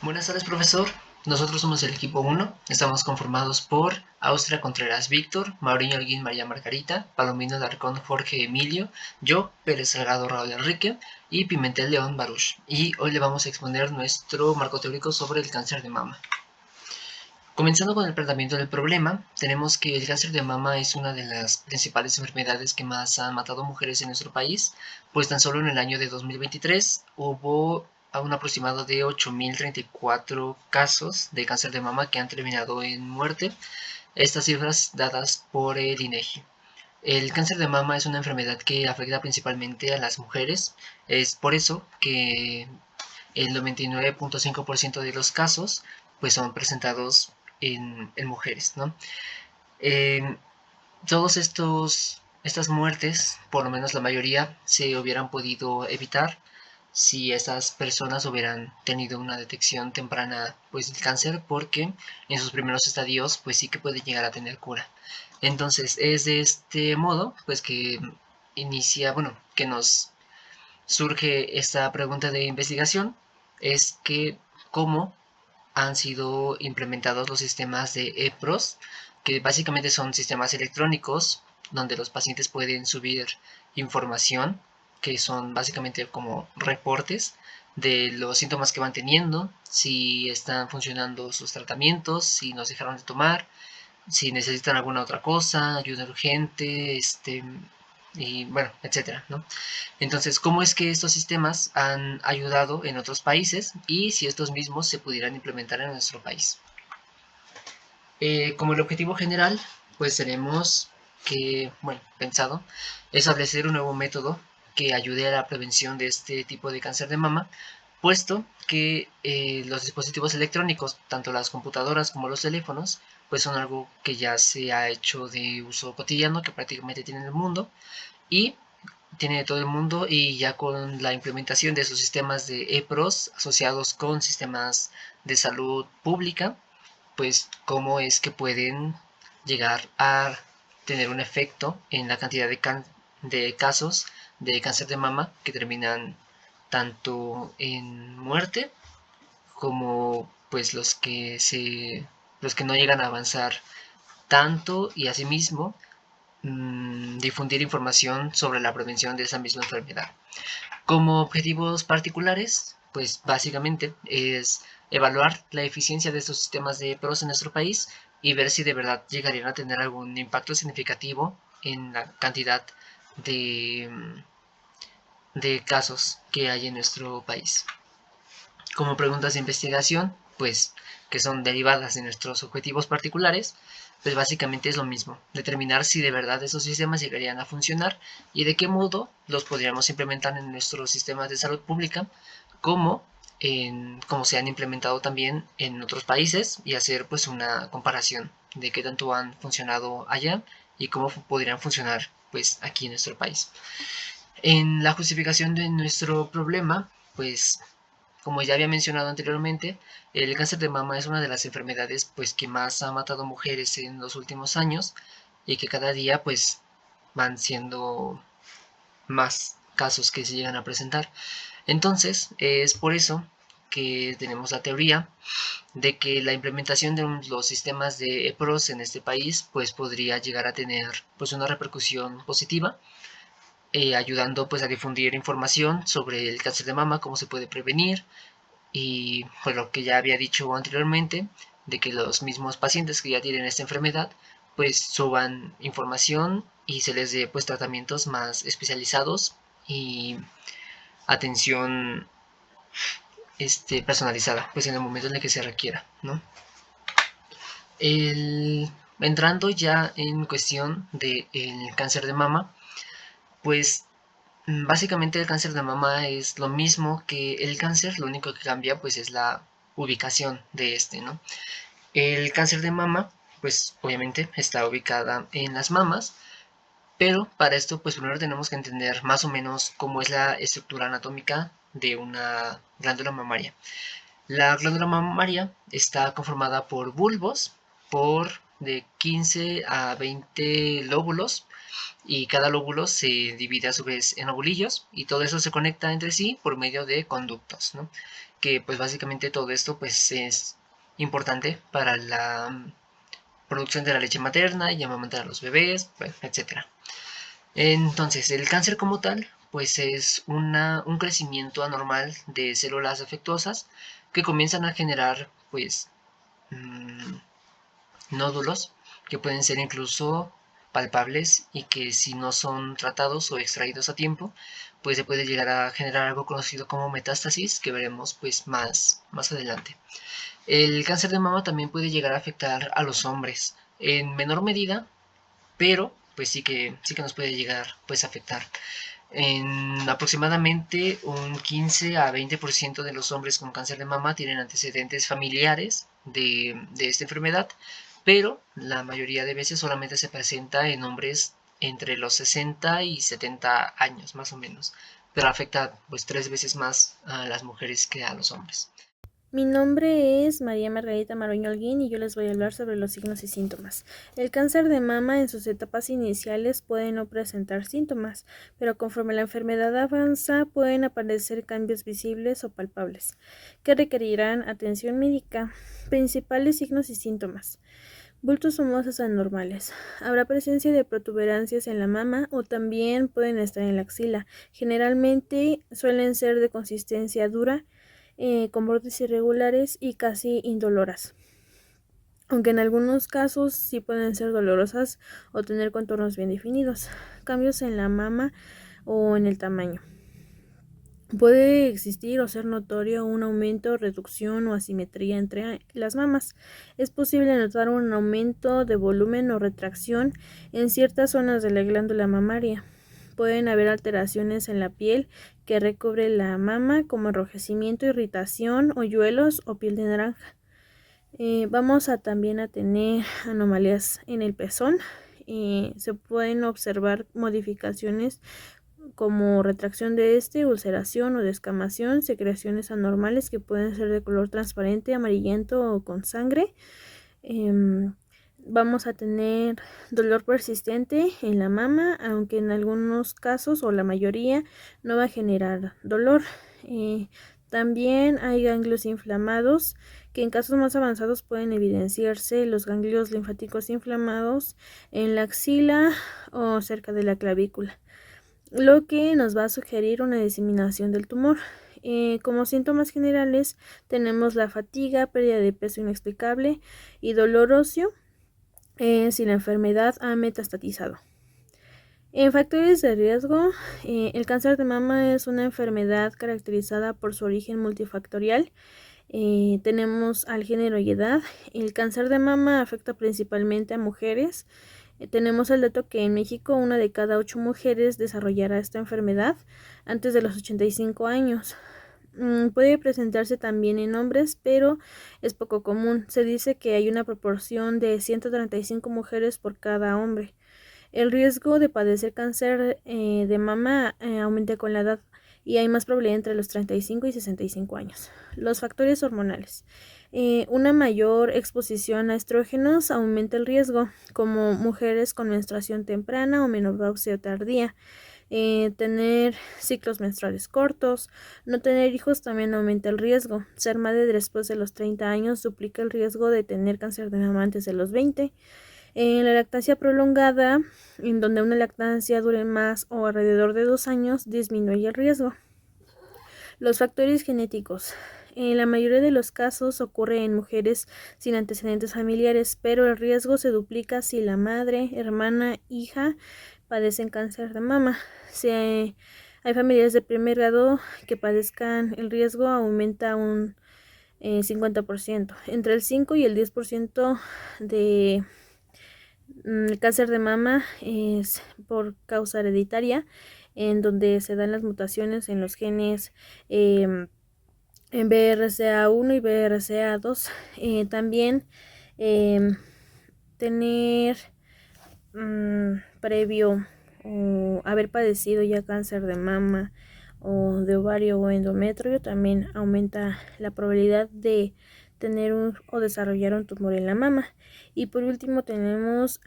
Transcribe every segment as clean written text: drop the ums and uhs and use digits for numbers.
Buenas tardes, profesor. Nosotros somos el equipo 1. Estamos conformados por Austria Contreras Víctor, Mauriño Holguín María Margarita, Palomino Larcón Jorge Emilio, yo, Pérez Salgado Raúl Enrique y Pimentel León Baruch. Y hoy le vamos a exponer nuestro marco teórico sobre el cáncer de mama. Comenzando con el planteamiento del problema, tenemos que el cáncer de mama es una de las principales enfermedades que más han matado mujeres en nuestro país, pues tan solo en el año de 2023 hubo a un aproximado de 8.034 casos de cáncer de mama que han terminado en muerte. Estas cifras dadas por el INEGI. El cáncer de mama es una enfermedad que afecta principalmente a las mujeres. Es por eso que el 99.5% de los casos pues son presentados en mujeres, ¿no? Eh, todos estas muertes, por lo menos la mayoría, se hubieran podido evitar si estas personas hubieran tenido una detección temprana pues del cáncer, porque en sus primeros estadios pues sí que puede llegar a tener cura. Entonces es de este modo pues que que nos surge esta pregunta de investigación, es que cómo han sido implementados los sistemas de EPROS, que básicamente son sistemas electrónicos donde los pacientes pueden subir información, que son básicamente como reportes de los síntomas que van teniendo, si están funcionando sus tratamientos, si nos dejaron de tomar, si necesitan alguna otra cosa, ayuda urgente, y bueno, etcétera, ¿no? Entonces, ¿cómo es que estos sistemas han ayudado en otros países y si estos mismos se pudieran implementar en nuestro país? Como el objetivo general, pues tenemos que, bueno, pensado, establecer un nuevo método que ayude a la prevención de este tipo de cáncer de mama, puesto que los dispositivos electrónicos, tanto las computadoras como los teléfonos, pues son algo que ya se ha hecho de uso cotidiano, que prácticamente tiene el mundo, y tiene todo el mundo, y ya con la implementación de esos sistemas de EPROS asociados con sistemas de salud pública, pues cómo es que pueden llegar a tener un efecto en la cantidad de casos de cáncer de mama que terminan tanto en muerte como pues los que no llegan a avanzar tanto, y asimismo difundir información sobre la prevención de esa misma enfermedad. Como objetivos particulares, pues básicamente es evaluar la eficiencia de estos sistemas de PROS en nuestro país y ver si de verdad llegarían a tener algún impacto significativo en la cantidad de, de casos que hay en nuestro país. Como preguntas de investigación, pues que son derivadas de nuestros objetivos particulares, pues básicamente es lo mismo, determinar si de verdad esos sistemas llegarían a funcionar y de qué modo los podríamos implementar en nuestros sistemas de salud pública, como como se han implementado también en otros países, y hacer pues una comparación de qué tanto han funcionado allá y cómo podrían funcionar pues aquí en nuestro país. En la justificación de nuestro problema, pues como ya había mencionado anteriormente, el cáncer de mama es una de las enfermedades pues que más ha matado mujeres en los últimos años, y que cada día pues van siendo más casos que se llegan a presentar. Entonces, es por eso que tenemos la teoría de que la implementación de los sistemas de EPROS en este país pues podría llegar a tener pues una repercusión positiva, ayudando pues a difundir información sobre el cáncer de mama, cómo se puede prevenir, y pues lo que ya había dicho anteriormente, de que los mismos pacientes que ya tienen esta enfermedad pues suban información y se les dé pues tratamientos más especializados y atención personalizada pues en el momento en el que se requiera, ¿no? Entrando ya en cuestión del cáncer de mama, pues básicamente el cáncer de mama es lo mismo que el cáncer, lo único que cambia pues es la ubicación de ¿no? El cáncer de mama pues obviamente está ubicada en las mamas, pero para esto pues primero tenemos que entender más o menos cómo es la estructura anatómica de una glándula mamaria. La glándula mamaria está conformada por bulbos, por de 15 a 20 lóbulos, y cada lóbulo se divide a su vez en ovulillos y todo eso se conecta entre sí por medio de conductos, ¿no? Que pues básicamente todo esto pues es importante para la producción de la leche materna y amamantar a los bebés, bueno, etcétera. Entonces, el cáncer como tal, pues es un crecimiento anormal de células defectuosas que comienzan a generar, pues, mmm, nódulos que pueden ser incluso palpables y que si no son tratados o extraídos a tiempo, pues se puede llegar a generar algo conocido como metástasis, que veremos pues más adelante. El cáncer de mama también puede llegar a afectar a los hombres en menor medida, pero pues sí que nos puede llegar pues a afectar. En aproximadamente un 15 a 20% de los hombres con cáncer de mama tienen antecedentes familiares de esta enfermedad, pero la mayoría de veces solamente se presenta en hombres entre los 60 y 70 años más o menos, pero afecta pues 3 veces más a las mujeres que a los hombres. Mi nombre es María Margarita Maroño Holguín y yo les voy a hablar sobre los signos y síntomas. El cáncer de mama en sus etapas iniciales puede no presentar síntomas, pero conforme la enfermedad avanza pueden aparecer cambios visibles o palpables que requerirán atención médica. Principales signos y síntomas. Bultos o mozas anormales. Habrá presencia de protuberancias en la mama o también pueden estar en la axila. Generalmente suelen ser de consistencia dura, con bordes irregulares y casi indoloras, aunque en algunos casos sí pueden ser dolorosas o tener contornos bien definidos. Cambios en la mama o en el tamaño. Puede existir o ser notorio un aumento, reducción o asimetría entre las mamas. Es posible notar un aumento de volumen o retracción en ciertas zonas de la glándula mamaria. Pueden haber alteraciones en la piel que recubre la mama, como enrojecimiento, irritación, hoyuelos o piel de naranja. Vamos a también a tener anomalías en el pezón. Se pueden observar modificaciones como retracción de ulceración o descamación, secreciones anormales que pueden ser de color transparente, amarillento o con sangre. Vamos a tener dolor persistente en la mama, aunque en algunos casos o la mayoría no va a generar dolor. También hay ganglios inflamados, que en casos más avanzados pueden evidenciarse los ganglios linfáticos inflamados en la axila o cerca de la clavícula, lo que nos va a sugerir una diseminación del tumor. Como síntomas generales tenemos la fatiga, pérdida de peso inexplicable y dolor óseo si la enfermedad ha metastatizado. En factores de riesgo, el cáncer de mama es una enfermedad caracterizada por su origen multifactorial. Tenemos al género y edad. El cáncer de mama afecta principalmente a mujeres. Tenemos el dato que en México 1 de cada 8 mujeres desarrollará esta enfermedad antes de los 85 años. Puede presentarse también en hombres, pero es poco común. Se dice que hay una proporción de 135 mujeres por cada hombre. El riesgo de padecer cáncer de mama aumenta con la edad y hay más probabilidad entre los 35 y 65 años. Los factores hormonales. Una mayor exposición a estrógenos aumenta el riesgo, como mujeres con menstruación temprana o menopausia tardía. Tener ciclos menstruales cortos, no tener hijos también aumenta el riesgo. Ser madre después de los 30 años duplica el riesgo de tener cáncer de mama antes de los 20. En la lactancia prolongada, en donde una lactancia dure más o alrededor de 2 años, disminuye el riesgo. Los factores genéticos. En la mayoría de los casos ocurre en mujeres sin antecedentes familiares, pero el riesgo se duplica si la madre, hermana, hija padecen cáncer de mama. Si hay familiares de primer grado que padezcan, el riesgo aumenta un 50%. Entre el 5 y el 10% de el cáncer de mama es por causa hereditaria, en donde se dan las mutaciones en los genes en BRCA1 y BRCA2. También tener previo o haber padecido ya cáncer de mama o de ovario o endometrio también aumenta la probabilidad de tener o desarrollar un tumor en la mama. Y por último tenemos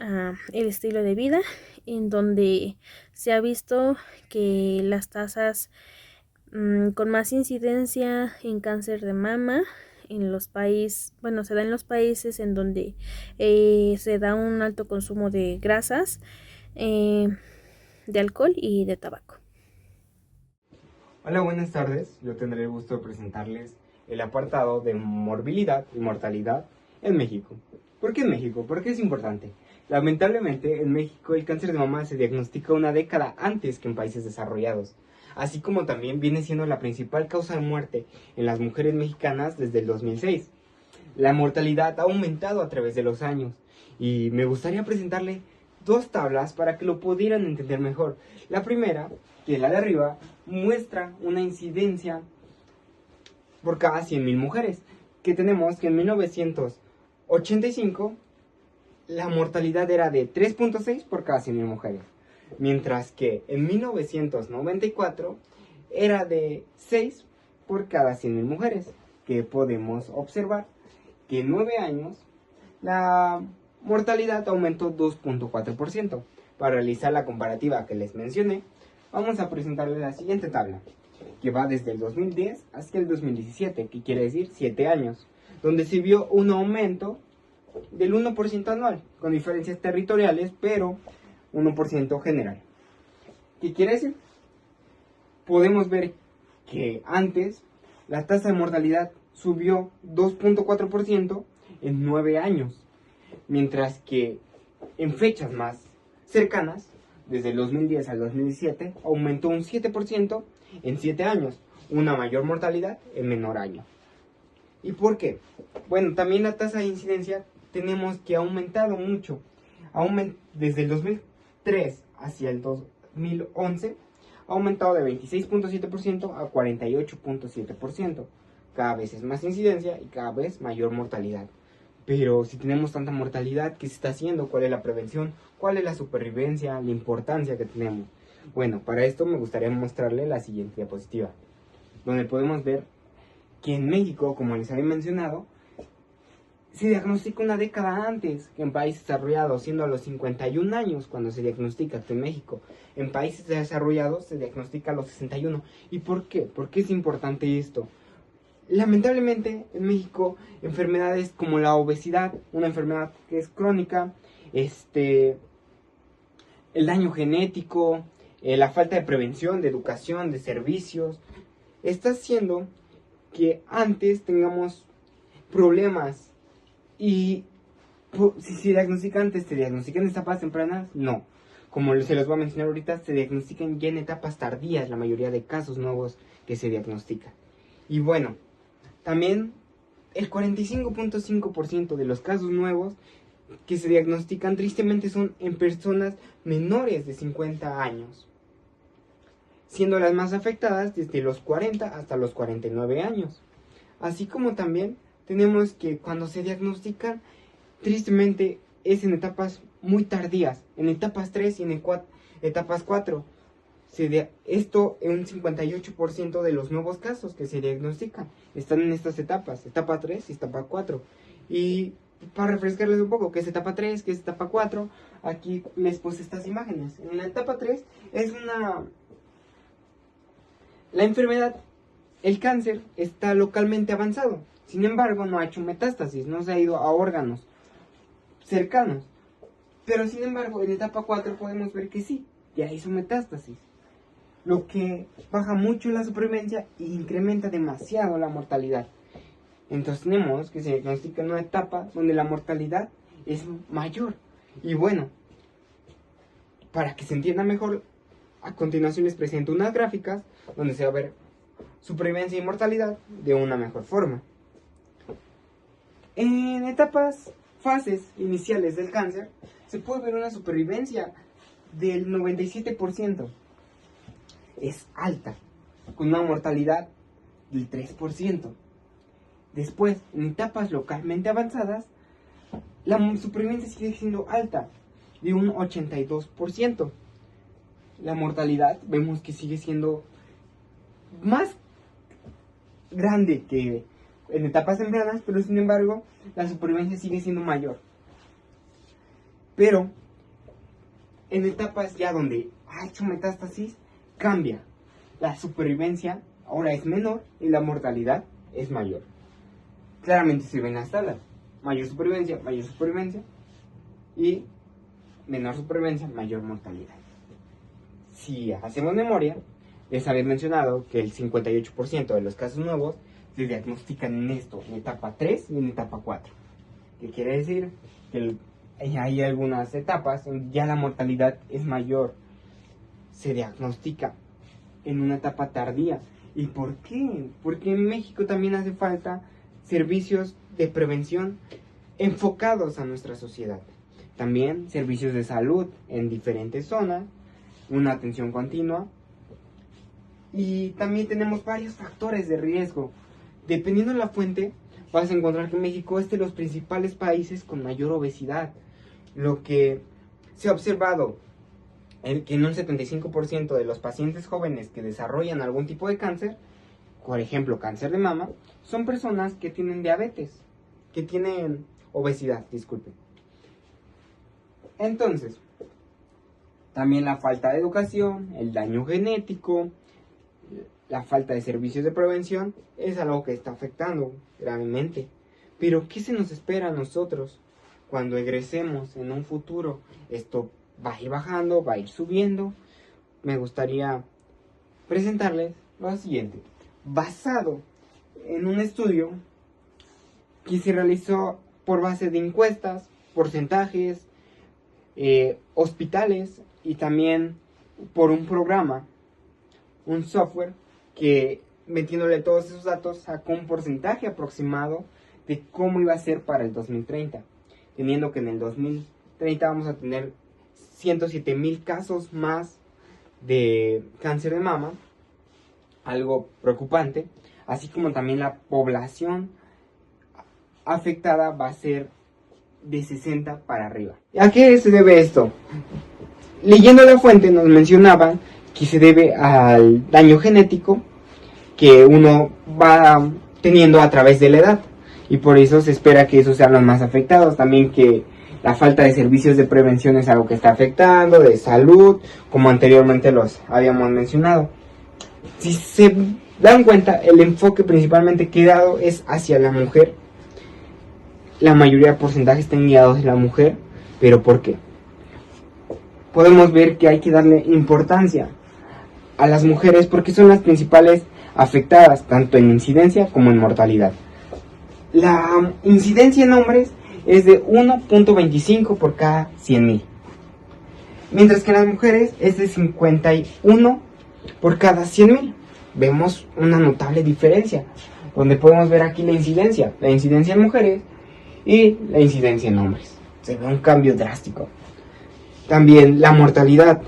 el estilo de vida, en donde se ha visto que las tasas con más incidencia en cáncer de mama en los países, bueno, se da en los países en donde se da un alto consumo de grasas, de alcohol y de tabaco. Hola, buenas tardes. Yo tendré el gusto de presentarles el apartado de morbilidad y mortalidad en México. ¿Por qué en México? ¿Por qué es importante? Lamentablemente, en México el cáncer de mama se diagnostica una década antes que en países desarrollados, así como también viene siendo la principal causa de muerte en las mujeres mexicanas desde el 2006. La mortalidad ha aumentado a través de los años y me gustaría presentarle dos tablas para que lo pudieran entender mejor. La primera, que es la de arriba, muestra una incidencia por cada 100.000 mujeres, que tenemos que en 1985 la mortalidad era de 3.6 por cada 100.000 mujeres, mientras que en 1994 era de 6 por cada 100.000 mujeres, que podemos observar que en 9 años la mortalidad aumentó 2.4%. Para realizar la comparativa que les mencioné, vamos a presentarles la siguiente tabla, que va desde el 2010 hasta el 2017, que quiere decir 7 años, donde se vio un aumento del 1% anual, con diferencias territoriales, pero 1% general. ¿Qué quiere decir? Podemos ver que antes la tasa de mortalidad subió 2.4% en 9 años, mientras que en fechas más cercanas, desde el 2010 al 2017, aumentó un 7% en 7 años, una mayor mortalidad en menor año. ¿Y por qué? Bueno, también la tasa de incidencia tenemos que ha aumentado mucho. Desde el 2003 hacia el 2011, ha aumentado de 26.7% a 48.7%. Cada vez es más incidencia y cada vez mayor mortalidad. Pero si tenemos tanta mortalidad, ¿qué se está haciendo? ¿Cuál es la prevención? ¿Cuál es la supervivencia? ¿La importancia que tenemos? Bueno, para esto me gustaría mostrarle la siguiente diapositiva, donde podemos ver que en México, como les había mencionado, se diagnostica una década antes que en países desarrollados, siendo a los 51 años cuando se diagnostica en México. En países desarrollados se diagnostica a los 61. ¿Y por qué? ¿Por qué es importante esto? Lamentablemente en México enfermedades como la obesidad, una enfermedad que es crónica, el daño genético, la falta de prevención, de educación, de servicios, está haciendo que antes tengamos problemas. Y si se diagnostica antes, ¿se diagnostican en etapas tempranas? No. Como se los voy a mencionar ahorita, se diagnostican ya en etapas tardías la mayoría de casos nuevos que se diagnostican. Y bueno, también el 45.5% de los casos nuevos que se diagnostican tristemente son en personas menores de 50 años, siendo las más afectadas desde los 40 hasta los 49 años. Así como también tenemos que cuando se diagnostican, tristemente es en etapas muy tardías, en etapas 3 y en etapas 4. Esto en un 58% de los nuevos casos que se diagnostican están en estas etapas, etapa 3 y etapa 4. Y para refrescarles un poco, ¿qué es etapa 3? ¿Qué es etapa 4? Aquí les puse estas imágenes. En la etapa 3 es la enfermedad, el cáncer está localmente avanzado. Sin embargo, no ha hecho metástasis, no se ha ido a órganos cercanos. Pero sin embargo, en etapa 4 podemos ver que sí, ya hizo metástasis, lo que baja mucho la supervivencia e incrementa demasiado la mortalidad. Entonces tenemos que se diagnostica en una etapa donde la mortalidad es mayor. Y bueno, para que se entienda mejor, a continuación les presento unas gráficas donde se va a ver supervivencia y mortalidad de una mejor forma. En fases iniciales del cáncer, se puede ver una supervivencia del 97%. Es alta, con una mortalidad del 3%. Después, en etapas localmente avanzadas, la supervivencia sigue siendo alta, de un 82%. La mortalidad vemos que sigue siendo más grande que en etapas tempranas, pero sin embargo la supervivencia sigue siendo mayor. Pero en etapas ya donde ha hecho metástasis, cambia. La supervivencia ahora es menor y la mortalidad es mayor. Claramente se ven las tablas. Mayor supervivencia y menor supervivencia, mayor mortalidad. Si hacemos memoria, les había mencionado que el 58% de los casos nuevos se diagnostican en esto, en etapa 3 y en etapa 4. ¿Qué quiere decir? Que hay algunas etapas donde ya la mortalidad es mayor. Se diagnostica en una etapa tardía. ¿Y por qué? Porque en México también hace falta servicios de prevención enfocados a nuestra sociedad. También servicios de salud en diferentes zonas, una atención continua. Y también tenemos varios factores de riesgo. Dependiendo de la fuente, vas a encontrar que México es de los principales países con mayor obesidad. Lo que se ha observado que en un 75% de los pacientes jóvenes que desarrollan algún tipo de cáncer, por ejemplo cáncer de mama, son personas que tienen diabetes, que tienen obesidad, disculpen. Entonces, también la falta de educación, el daño genético, la falta de servicios de prevención es algo que está afectando gravemente. Pero ¿qué se nos espera a nosotros cuando egresemos en un futuro? Esto va a ir bajando, va a ir subiendo. Me gustaría presentarles lo siguiente. Basado en un estudio que se realizó por base de encuestas, porcentajes, hospitales y también por un programa, un software que metiéndole todos esos datos sacó un porcentaje aproximado de cómo iba a ser para el 2030, teniendo que en el 2030 vamos a tener 107,000 casos más de cáncer de mama, algo preocupante, así como también la población afectada va a ser de 60 para arriba. ¿A qué se debe esto? Leyendo la fuente nos mencionaban que se debe al daño genético que uno va teniendo a través de la edad, y por eso se espera que esos sean los más afectados. También que la falta de servicios de prevención es algo que está afectando, de salud, como anteriormente los habíamos mencionado. Si se dan cuenta, el enfoque principalmente que he dado es hacia la mujer. La mayoría de porcentajes están guiados hacia la mujer, pero ¿por qué? Podemos ver que hay que darle importancia a las mujeres porque son las principales afectadas, tanto en incidencia como en mortalidad. La incidencia en hombres es de 1.25 por cada 100,000, mientras que en las mujeres es de 51 por cada 100,000. Vemos una notable diferencia, donde podemos ver aquí la incidencia en mujeres y la incidencia en hombres. Se ve un cambio drástico. También la mortalidad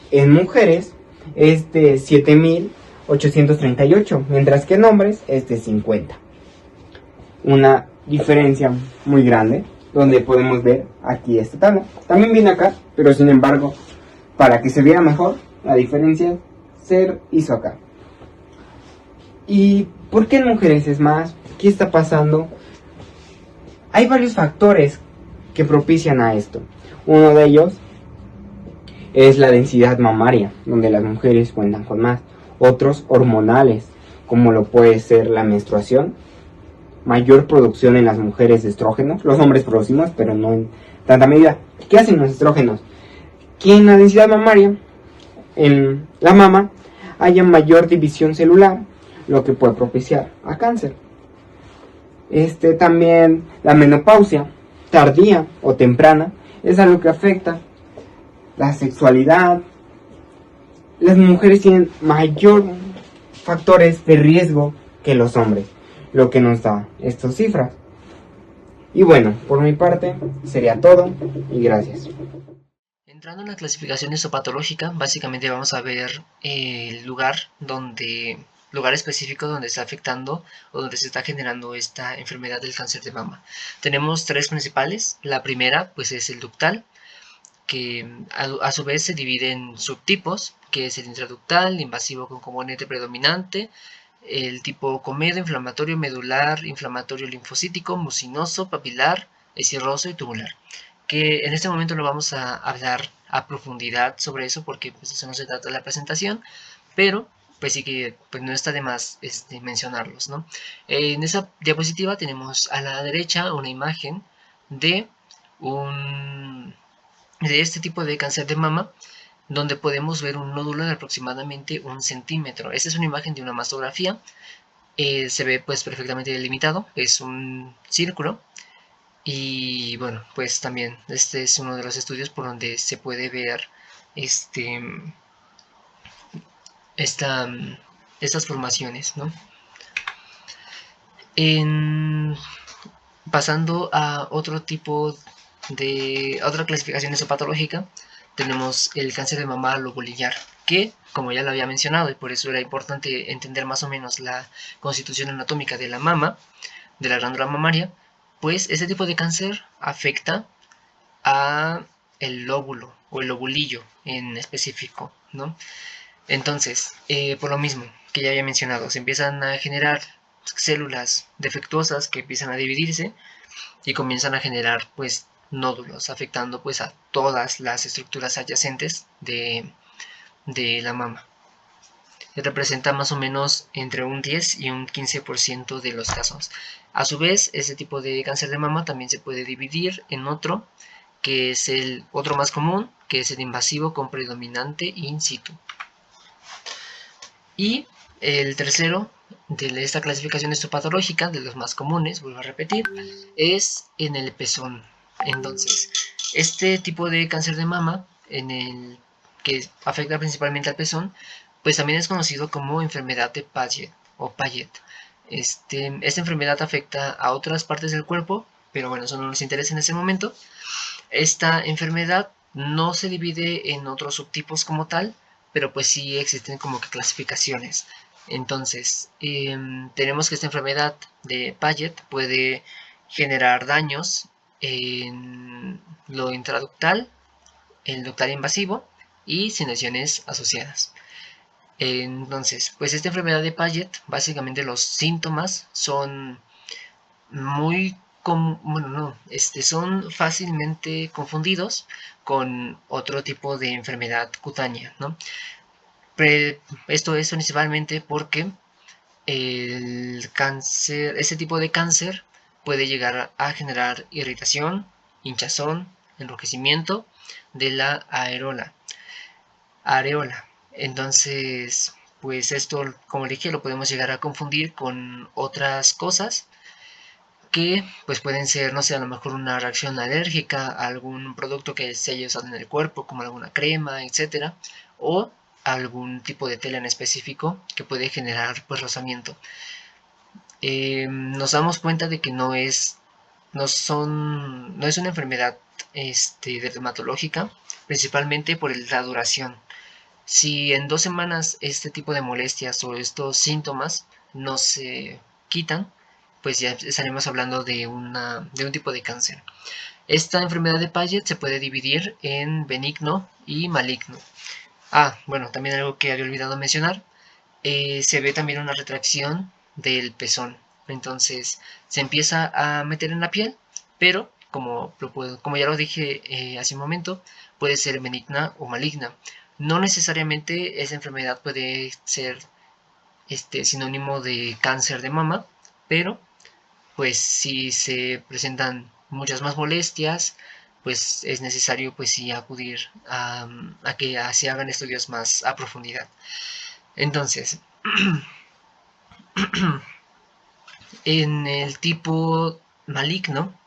en mujeres es de 7,838, mientras que en hombres es de 50. Una diferencia muy grande, donde podemos ver aquí esta tabla. También viene acá, pero sin embargo, para que se vea mejor, la diferencia se hizo acá. ¿Y por qué en mujeres es más? ¿Qué está pasando? Hay varios factores que propician a esto. Uno de ellos es la densidad mamaria, donde las mujeres cuentan con más. Otros hormonales, como lo puede ser la menstruación, mayor producción en las mujeres de estrógenos. Los hombres producimos, pero no en tanta medida. ¿Qué hacen los estrógenos? Que en la densidad mamaria, en la mama, haya mayor división celular, lo que puede propiciar a cáncer. También la menopausia tardía o temprana es algo que afecta la sexualidad. Las mujeres tienen mayor factores de riesgo que los hombres, lo que nos da estas cifras. Y bueno, por mi parte sería todo y gracias. Entrando en la clasificación histopatológica, básicamente vamos a ver el lugar específico donde está afectando o donde se está generando esta enfermedad del cáncer de mama. Tenemos tres principales. La primera pues es el ductal, que a su vez se divide en subtipos, que es el intraductal, invasivo con componente predominante, el tipo comedo, inflamatorio medular, inflamatorio linfocítico, mucinoso, papilar, escirroso y tubular. Que en este momento no vamos a hablar a profundidad sobre eso porque pues eso no se trata de la presentación, pero pues sí que pues no está de más mencionarlos, ¿no? En esa diapositiva tenemos a la derecha una imagen de de este tipo de cáncer de mama, donde podemos ver un nódulo de aproximadamente 1 centímetro. Esta es una imagen de una mastografía. Se ve pues perfectamente delimitado, es un círculo. Y bueno, pues también este es uno de los estudios por donde se puede ver esta, estas formaciones, ¿no? Pasando a otro tipo de otra clasificación histopatológica, tenemos el cáncer de mama lobolillar, que como ya lo había mencionado y por eso era importante entender más o menos la constitución anatómica de la mama, de la glándula mamaria, pues este tipo de cáncer afecta a el lóbulo o el lobulillo en específico, ¿no? Entonces, por lo mismo que ya había mencionado, se empiezan a generar células defectuosas que empiezan a dividirse y comienzan a generar pues nódulos, afectando pues a todas las estructuras adyacentes de la mama. Representa más o menos entre un 10 y un 15% de los casos. A su vez, este tipo de cáncer de mama también se puede dividir en otro, que es el otro más común, que es el invasivo con predominante in situ. Y el tercero de esta clasificación histopatológica, de los más comunes, vuelvo a repetir, es en el pezón. Entonces, este tipo de cáncer de mama, que afecta principalmente al pezón, pues también es conocido como enfermedad de Paget o Paget. Esta enfermedad afecta a otras partes del cuerpo, pero bueno, eso no nos interesa en ese momento. Esta enfermedad no se divide en otros subtipos como tal, pero pues sí existen como que clasificaciones. Entonces, tenemos que esta enfermedad de Paget puede generar daños en lo intraductal, el ductal invasivo y sin lesiones asociadas. Entonces, pues esta enfermedad de Paget, básicamente los síntomas son muy bueno, no, son fácilmente confundidos con otro tipo de enfermedad cutánea, ¿no? Esto es principalmente porque el cáncer, este tipo de cáncer puede llegar a generar irritación, hinchazón, enrojecimiento de la areola. Entonces, pues esto, como le dije, lo podemos llegar a confundir con otras cosas que pues pueden ser, no sé, a lo mejor una reacción alérgica a algún producto que se haya usado en el cuerpo, como alguna crema, etcétera, o algún tipo de tela en específico que puede generar pues rozamiento. Nos damos cuenta de que no es una enfermedad dermatológica, principalmente por la duración. Si en 2 semanas este tipo de molestias o estos síntomas no se quitan, pues ya estaremos hablando de un tipo de cáncer. Esta enfermedad de Paget se puede dividir en benigno y maligno. Bueno, también algo que había olvidado mencionar, se ve también una retracción del pezón. Entonces se empieza a meter en la piel, pero como ya lo dije hace un momento, puede ser benigna o maligna. No necesariamente esa enfermedad puede ser sinónimo de cáncer de mama, pero pues si se presentan muchas más molestias, pues es necesario pues sí acudir a que se hagan estudios más a profundidad. Entonces, en el tipo maligno,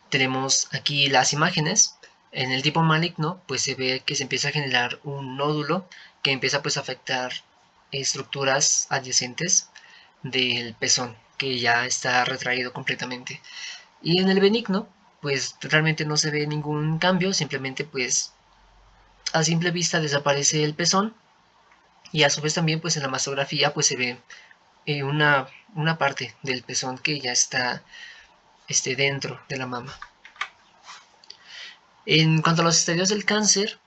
tenemos aquí las imágenes. En el tipo maligno, pues se ve que se empieza a generar un nódulo que empieza pues a afectar estructuras adyacentes del pezón, que ya está retraído completamente. Y en el benigno, pues realmente no se ve ningún cambio, simplemente pues a simple vista desaparece el pezón y a su vez también pues en la mastografía pues se ve una parte del pezón que ya está dentro de la mama. En cuanto a los estadios del cáncer,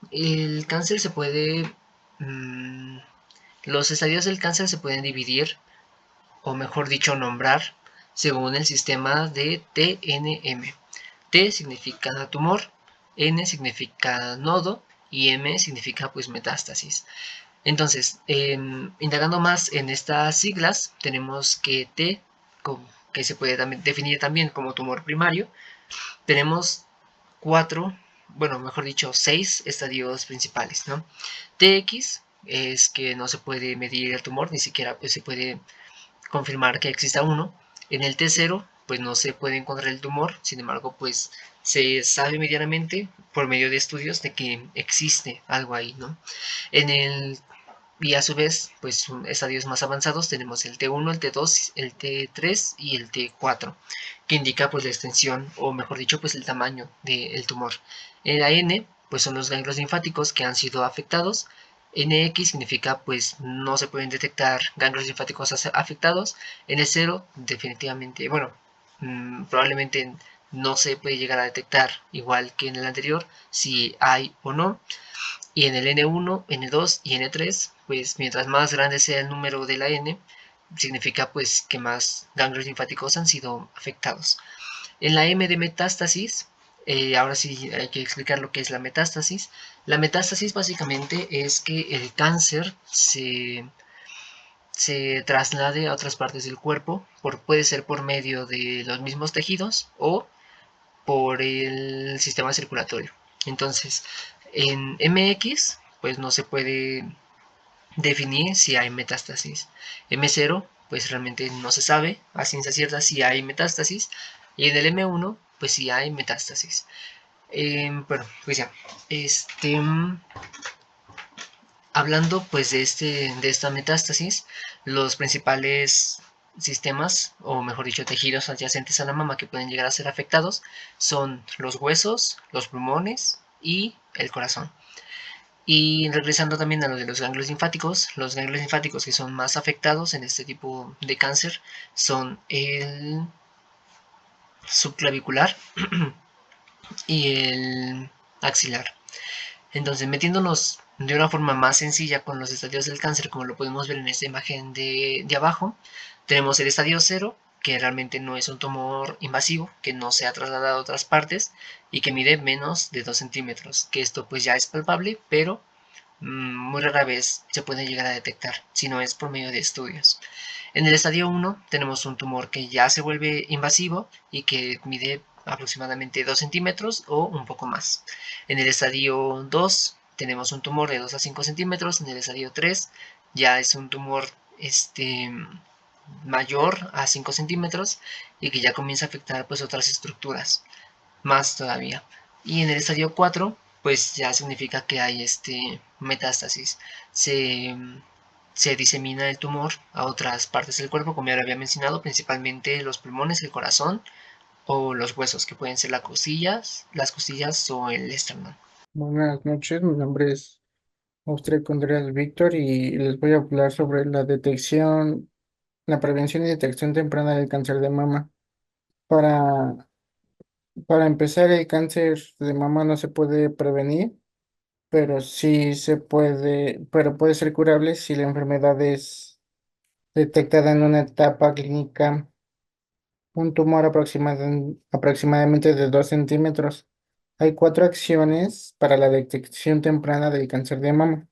los estadios del cáncer se pueden dividir o mejor dicho, nombrar según el sistema de TNM. T significa tumor, N significa nodo y M significa pues metástasis. Entonces, indagando más en estas siglas, tenemos que T, que se puede definir también como tumor primario, tenemos cuatro, bueno, mejor dicho, seis estadios principales, ¿no? TX es que no se puede medir el tumor, ni siquiera pues, se puede confirmar que exista uno. En el T0, pues no se puede encontrar el tumor, sin embargo, pues se sabe medianamente por medio de estudios de que existe algo ahí, ¿no? En el y a su vez, pues estadios más avanzados tenemos el T1, el T2, el T3 y el T4, que indica pues la extensión, o mejor dicho, pues el tamaño del tumor. En la N, pues son los ganglios linfáticos que han sido afectados. NX significa pues no se pueden detectar ganglios linfáticos afectados. N0 definitivamente, bueno, probablemente no se puede llegar a detectar igual que en el anterior, si hay o no. Y en el N1, N2 y N3, pues mientras más grande sea el número de la N, significa pues que más ganglios linfáticos han sido afectados. En la M de metástasis, ahora sí hay que explicar lo que es la metástasis. La metástasis básicamente es que el cáncer se traslade a otras partes del cuerpo, puede ser por medio de los mismos tejidos o por el sistema circulatorio. Entonces, en MX, pues no se puede definir si hay metástasis. M0, pues realmente no se sabe a ciencia cierta si hay metástasis. Y en el M1, pues sí hay metástasis. Bueno, pues ya. Hablando pues de esta metástasis, los principales sistemas, o mejor dicho, tejidos adyacentes a la mama que pueden llegar a ser afectados son los huesos, los pulmones y el corazón. Y regresando también a lo de los ganglios linfáticos que son más afectados en este tipo de cáncer son el subclavicular y el axilar. Entonces, metiéndonos de una forma más sencilla con los estadios del cáncer, como lo podemos ver en esta imagen de abajo, tenemos el estadio 0, que realmente no es un tumor invasivo, que no se ha trasladado a otras partes y que mide menos de 2 centímetros, que esto pues ya es palpable, pero muy rara vez se puede llegar a detectar, si no es por medio de estudios. En el estadio 1 tenemos un tumor que ya se vuelve invasivo y que mide aproximadamente 2 centímetros o un poco más. En el estadio 2 tenemos un tumor de 2 a 5 centímetros. En el estadio 3 ya es un tumor mayor a 5 centímetros y que ya comienza a afectar pues otras estructuras más todavía. Y en el estadio 4 pues ya significa que hay metástasis. Se, se disemina el tumor a otras partes del cuerpo, como ya lo había mencionado, principalmente los pulmones, el corazón o los huesos, que pueden ser las costillas o el esternón. Buenas noches, mi nombre es Austria Contreras Víctor y les voy a hablar sobre la detección, la prevención y detección temprana del cáncer de mama. Para, para empezar, el cáncer de mama no se puede prevenir, pero sí se puede, pero puede ser curable si la enfermedad es detectada en una etapa clínica, un tumor aproximadamente de 2 centímetros. Hay cuatro acciones para la detección temprana del cáncer de mama,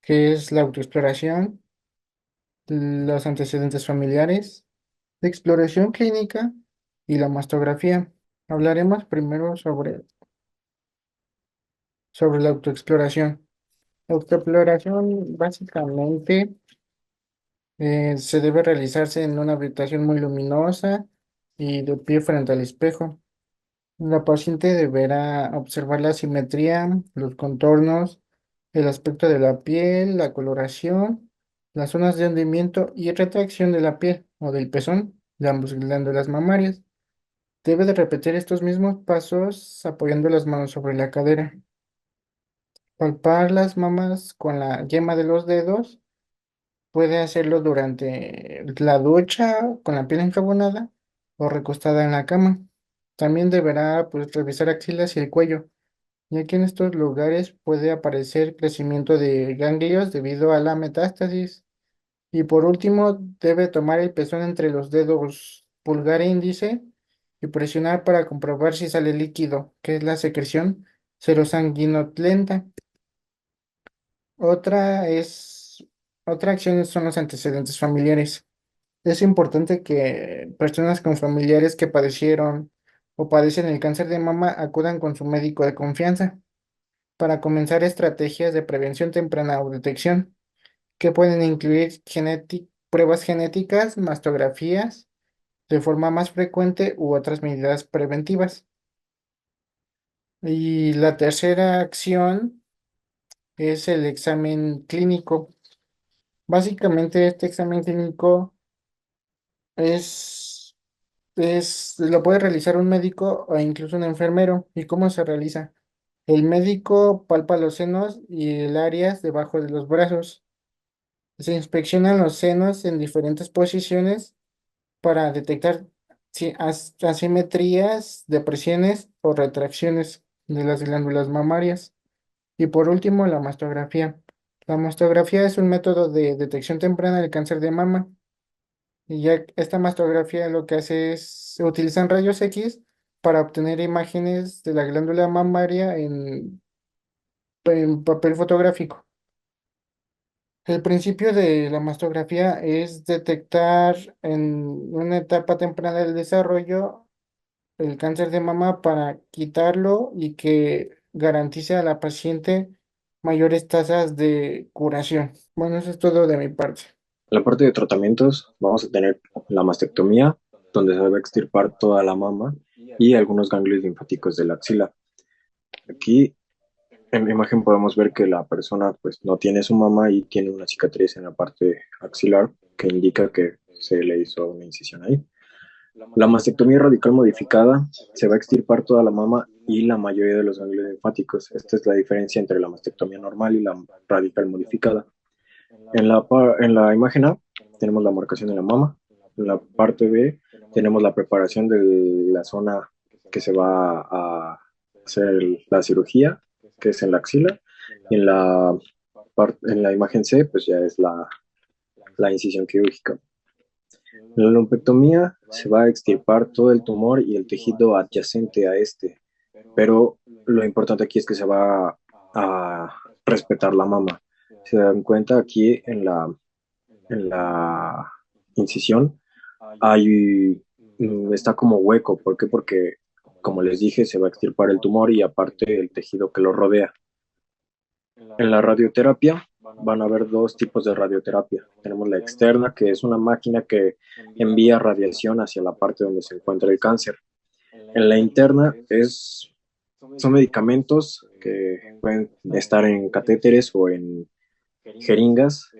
que es la autoexploración, los antecedentes familiares, la exploración clínica y la mastografía. Hablaremos primero sobre la autoexploración. La autoexploración básicamente se debe realizarse en una habitación muy luminosa y de pie frente al espejo. La paciente deberá observar la simetría, los contornos, el aspecto de la piel, la coloración, las zonas de hundimiento y retracción de la piel o del pezón de ambas glándulas mamarias. Debe de repetir estos mismos pasos apoyando las manos sobre la cadera. Palpar las mamas con la yema de los dedos. Puede hacerlo durante la ducha con la piel enjabonada o recostada en la cama. También deberá pues, revisar axilas y el cuello, ya que en estos lugares puede aparecer crecimiento de ganglios debido a la metástasis Y por último, debe tomar el pezón entre los dedos pulgar e índice y presionar para comprobar si sale líquido, que es la secreción serosanguinolenta. Otra es, otra acción son los antecedentes familiares. Es importante que personas con familiares que padecieron o padecen el cáncer de mama acudan con su médico de confianza para comenzar estrategias de prevención temprana o detección, que pueden incluir pruebas genéticas, mastografías de forma más frecuente u otras medidas preventivas. Y la tercera acción es el examen clínico. Básicamente, este examen clínico es, lo puede realizar un médico o incluso un enfermero. ¿Y cómo se realiza? El médico palpa los senos y el áreas debajo de los brazos. Se inspeccionan los senos en diferentes posiciones para detectar asimetrías, depresiones o retracciones de las glándulas mamarias. Y por último, la mastografía. La mastografía es un método de detección temprana del cáncer de mama. Y ya esta mastografía lo que hace es, se utilizan rayos X para obtener imágenes de la glándula mamaria en papel fotográfico. El principio de la mastografía es detectar en una etapa temprana del desarrollo el cáncer de mama para quitarlo y que garantice a la paciente mayores tasas de curación. Bueno, eso es todo de mi parte. En la parte de tratamientos vamos a tener la mastectomía, donde se va a extirpar toda la mama y algunos ganglios linfáticos de la axila. Aquí en la imagen podemos ver que la persona pues no tiene su mama y tiene una cicatriz en la parte axilar que indica que se le hizo una incisión ahí. La mastectomía radical modificada se va a extirpar toda la mama y la mayoría de los ganglios linfáticos. Esta es la diferencia entre la mastectomía normal y la radical modificada. En la imagen A tenemos la marcación de la mama. En la parte B tenemos la preparación de la zona que se va a hacer la cirugía, que es en la axila. Y en la imagen C, pues ya es la incisión quirúrgica. En la lumpectomía se va a extirpar todo el tumor y el tejido adyacente a este, pero lo importante aquí es que se va a respetar la mama. Se dan cuenta aquí en la incisión hay, está como hueco. ¿Por qué? Porque, como les dije, se va a extirpar el tumor y aparte el tejido que lo rodea. En la radioterapia van a haber dos tipos de radioterapia. Tenemos la externa, que es una máquina que envía radiación hacia la parte donde se encuentra el cáncer. En la interna son medicamentos que pueden estar en catéteres o en jeringas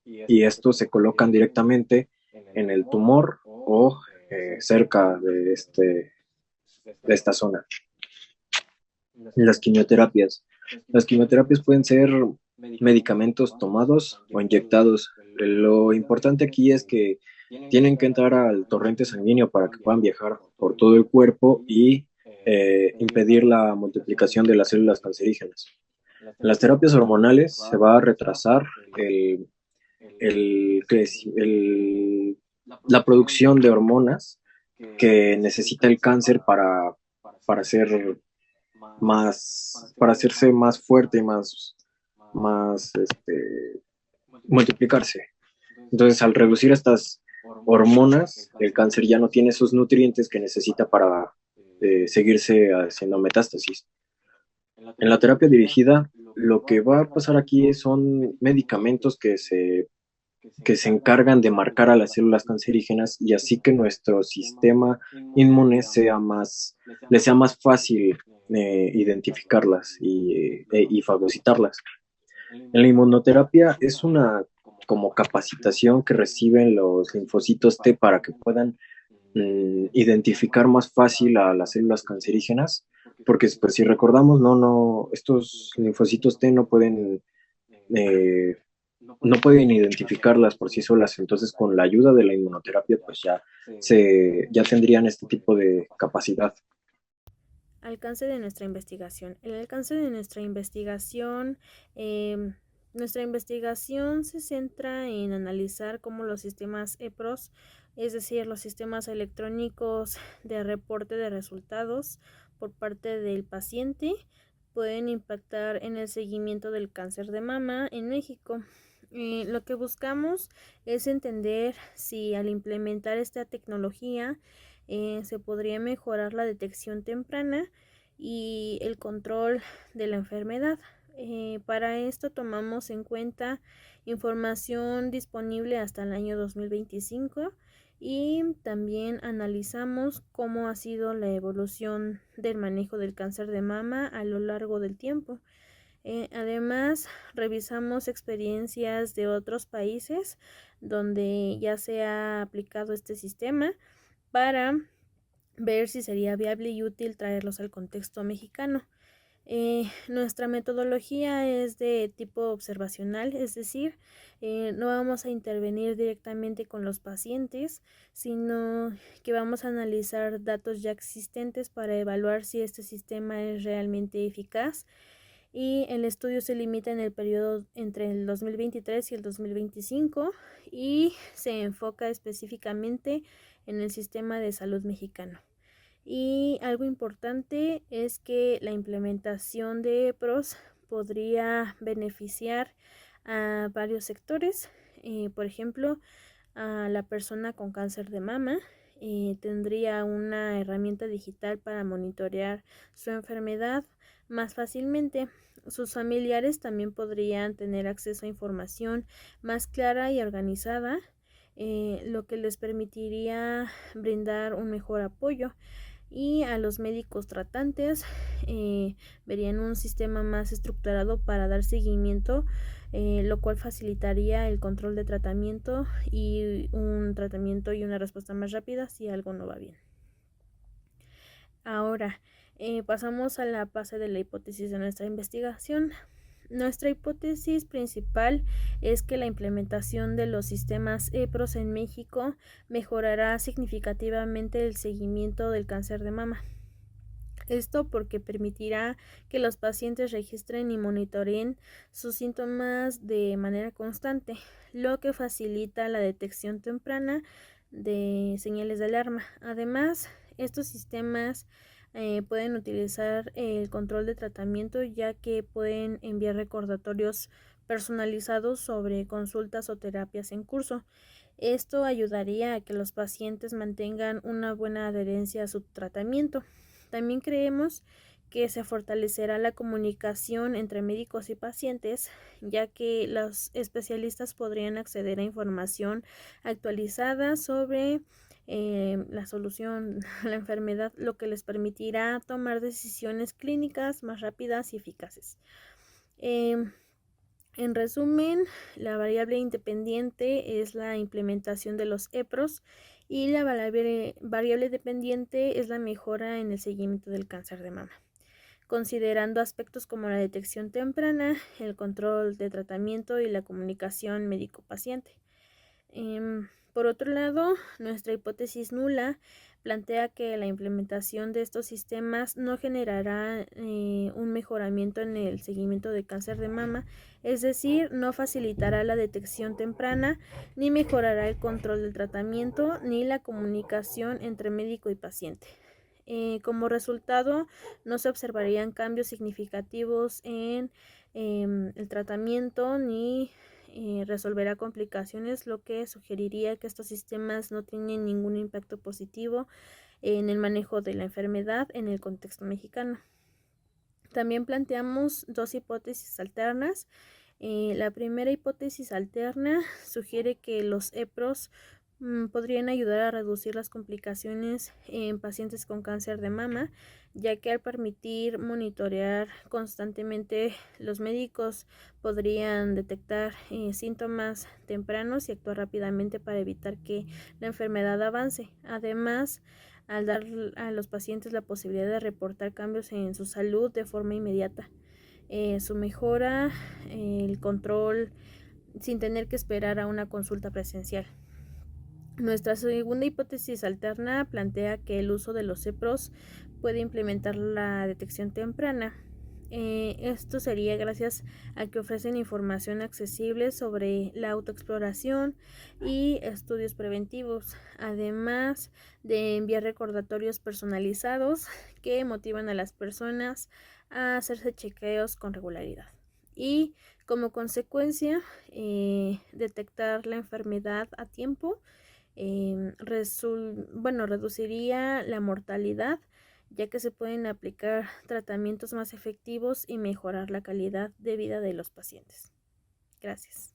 y estos se colocan directamente en el tumor o cerca de esta zona. Las quimioterapias. Las quimioterapias pueden ser medicamentos tomados o inyectados. Lo importante aquí es que tienen que entrar al torrente sanguíneo para que puedan viajar por todo el cuerpo y impedir la multiplicación de las células cancerígenas. En las terapias hormonales se va a retrasar la producción de hormonas que necesita el cáncer para ser para hacerse más fuerte y más multiplicarse. Entonces, al reducir estas hormonas, el cáncer ya no tiene esos nutrientes que necesita para seguirse haciendo metástasis. En la terapia dirigida, lo que va a pasar aquí son medicamentos que se encargan de marcar a las células cancerígenas y así que nuestro sistema inmune le sea más fácil identificarlas y fagocitarlas. En la inmunoterapia es una como capacitación que reciben los linfocitos T para que puedan identificar más fácil a las células cancerígenas, porque pues, si recordamos, estos linfocitos T no pueden identificarlas por sí solas, entonces con la ayuda de la inmunoterapia pues ya tendrían este tipo de capacidad. Alcance de nuestra investigación. El alcance de nuestra investigación Nuestra investigación se centra en analizar cómo los sistemas EPROS, es decir, los sistemas electrónicos de reporte de resultados por parte del paciente, pueden impactar en el seguimiento del cáncer de mama en México. Lo que buscamos es entender si al implementar esta tecnología se podría mejorar la detección temprana y el control de la enfermedad. Para esto tomamos en cuenta información disponible hasta el año 2025 y también analizamos cómo ha sido la evolución del manejo del cáncer de mama a lo largo del tiempo. Además, revisamos experiencias de otros países donde ya se ha aplicado este sistema para ver si sería viable y útil traerlos al contexto mexicano. Nuestra metodología es de tipo observacional, es decir, no vamos a intervenir directamente con los pacientes, sino que vamos a analizar datos ya existentes para evaluar si este sistema es realmente eficaz. Y el estudio se limita en el periodo entre el 2023 y el 2025 y se enfoca específicamente en el sistema de salud mexicano. Y algo importante es que la implementación de EPROS podría beneficiar a varios sectores, por ejemplo, a la persona con cáncer de mama. Tendría una herramienta digital para monitorear su enfermedad más fácilmente. Sus familiares también podrían tener acceso a información más clara y organizada, lo que les permitiría brindar un mejor apoyo. Y a los médicos tratantes verían un sistema más estructurado para dar seguimiento, lo cual facilitaría el control de tratamiento y un tratamiento y una respuesta más rápida si algo no va bien. Ahora pasamos a la fase de la hipótesis de nuestra investigación. Nuestra hipótesis principal es que la implementación de los sistemas EPROS en México mejorará significativamente el seguimiento del cáncer de mama. Esto porque permitirá que los pacientes registren y monitoreen sus síntomas de manera constante, lo que facilita la detección temprana de señales de alarma. Además, estos sistemas pueden utilizar el control de tratamiento, ya que pueden enviar recordatorios personalizados sobre consultas o terapias en curso. Esto ayudaría a que los pacientes mantengan una buena adherencia a su tratamiento. También creemos que se fortalecerá la comunicación entre médicos y pacientes, ya que los especialistas podrían acceder a información actualizada sobre la solución a la enfermedad, lo que les permitirá tomar decisiones clínicas más rápidas y eficaces. En resumen, la variable independiente es la implementación de los EPROS y la variable dependiente es la mejora en el seguimiento del cáncer de mama, considerando aspectos como la detección temprana, el control de tratamiento y la comunicación médico-paciente. Por otro lado, nuestra hipótesis nula plantea que la implementación de estos sistemas no generará un mejoramiento en el seguimiento de cáncer de mama, es decir, no facilitará la detección temprana, ni mejorará el control del tratamiento, ni la comunicación entre médico y paciente. Como resultado, no se observarían cambios significativos en el tratamiento ni resolverá complicaciones, lo que sugeriría que estos sistemas no tienen ningún impacto positivo en el manejo de la enfermedad en el contexto mexicano. También planteamos dos hipótesis alternas. La primera hipótesis alterna sugiere que los EPROS podrían ayudar a reducir las complicaciones en pacientes con cáncer de mama, ya que al permitir monitorear constantemente, los médicos podrían detectar síntomas tempranos y actuar rápidamente para evitar que la enfermedad avance. Además, al dar a los pacientes la posibilidad de reportar cambios en su salud de forma inmediata, su mejora, el control sin tener que esperar a una consulta presencial. Nuestra segunda hipótesis alterna plantea que el uso de los EPROS puede implementar la detección temprana, Esto sería gracias a que ofrecen información accesible sobre la autoexploración y estudios preventivos, además de enviar recordatorios personalizados que motivan a las personas a hacerse chequeos con regularidad. Y como consecuencia, detectar la enfermedad a tiempo reduciría la mortalidad, ya que se pueden aplicar tratamientos más efectivos y mejorar la calidad de vida de los pacientes. Gracias.